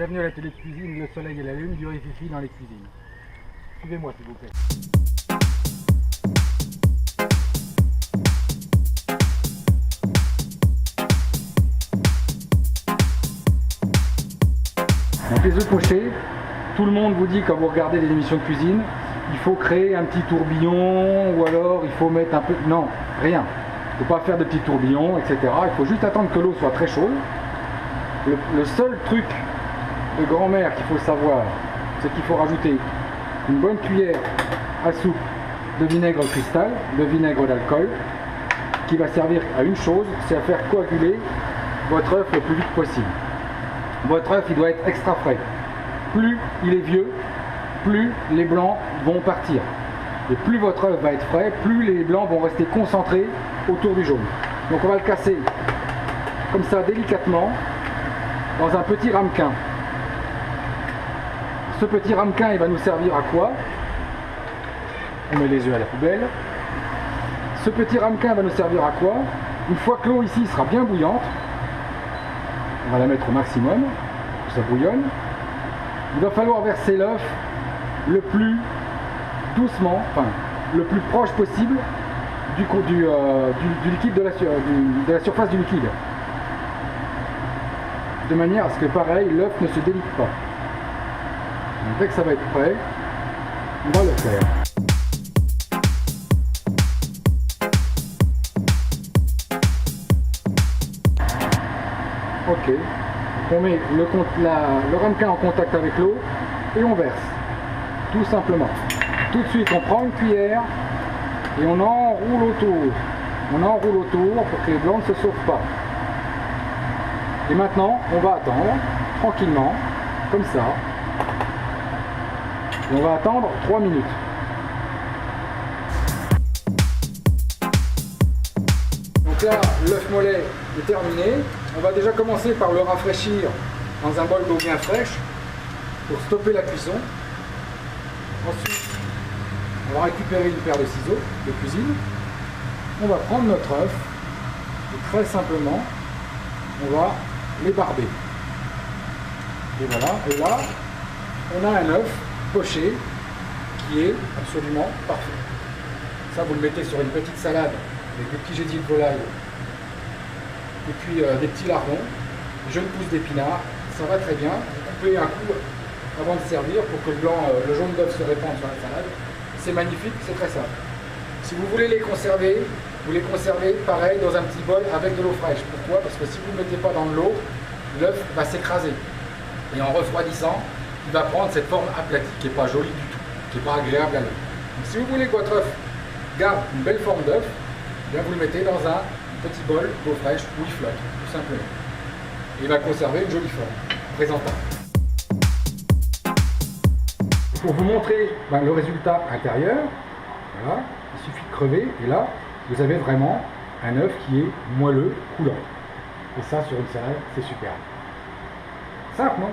Bienvenue à la télé de cuisine, le soleil et la lune, du riz-fifi dans les cuisines. Suivez-moi s'il vous plaît. Donc les œufs pochés, tout le monde vous dit quand vous regardez des émissions de cuisine, il faut créer un petit tourbillon ou alors il faut mettre un peu... Non, rien. Il ne faut pas faire de petits tourbillons, etc. Il faut juste attendre que l'eau soit très chaude. Le seul truc de grand-mère qu'il faut savoir, c'est qu'il faut rajouter une bonne cuillère à soupe de vinaigre cristal, de vinaigre d'alcool, qui va servir à une chose, c'est à faire coaguler votre œuf le plus vite possible. Votre œuf, il doit être extra frais. Plus il est vieux, plus les blancs vont partir. Et plus votre œuf va être frais, plus les blancs vont rester concentrés autour du jaune. Donc on va le casser comme ça délicatement dans un petit ramequin. Ce petit ramequin, il va nous servir à quoi? On met les œufs à la poubelle. Ce petit ramequin va nous servir à quoi? Une fois que l'eau ici sera bien bouillante, on va la mettre au maximum, que ça bouillonne. Il va falloir verser l'œuf le plus doucement, enfin le plus proche possible du liquide de la surface du liquide. De manière à ce que pareil, l'œuf ne se délite pas. Donc, dès que ça va être prêt, on va le faire. Ok, on met le ramequin en contact avec l'eau et on verse, tout simplement. Tout de suite, on prend une cuillère et on enroule autour. On enroule autour pour que les blancs ne se sauvent pas. Et maintenant, on va attendre tranquillement, comme ça. Et on va attendre 3 minutes. Donc là, l'œuf mollet est terminé. On va déjà commencer par le rafraîchir dans un bol d'eau bien fraîche pour stopper la cuisson. Ensuite, on va récupérer une paire de ciseaux de cuisine. On va prendre notre œuf et très simplement, on va les barber. Et voilà, et là, on a un œuf poché qui est absolument parfait. Ça, vous le mettez sur une petite salade avec des petits jetis de volaille et puis des petits lardons, jeunes pousses d'épinards, ça va très bien. Vous coupez un coup avant de servir pour que le jaune d'œuf se répande sur la salade. C'est magnifique, c'est très simple. Si vous voulez les conserver, vous les conservez pareil dans un petit bol avec de l'eau fraîche. Pourquoi? Parce que si vous ne le mettez pas dans de l'eau, l'œuf va s'écraser. Et en refroidissant, il va prendre cette forme aplatie qui n'est pas jolie du tout, qui n'est pas agréable à l'œuf. Donc si vous voulez que votre œuf garde une belle forme d'œuf, vous le mettez dans un petit bol d'eau fraîche où il flotte, tout simplement. Et il va conserver une jolie forme, présentable. Pour vous montrer le résultat intérieur, voilà, il suffit de crever et là, vous avez vraiment un œuf qui est moelleux, coulant. Et ça, sur une salade, c'est super. Simple, non?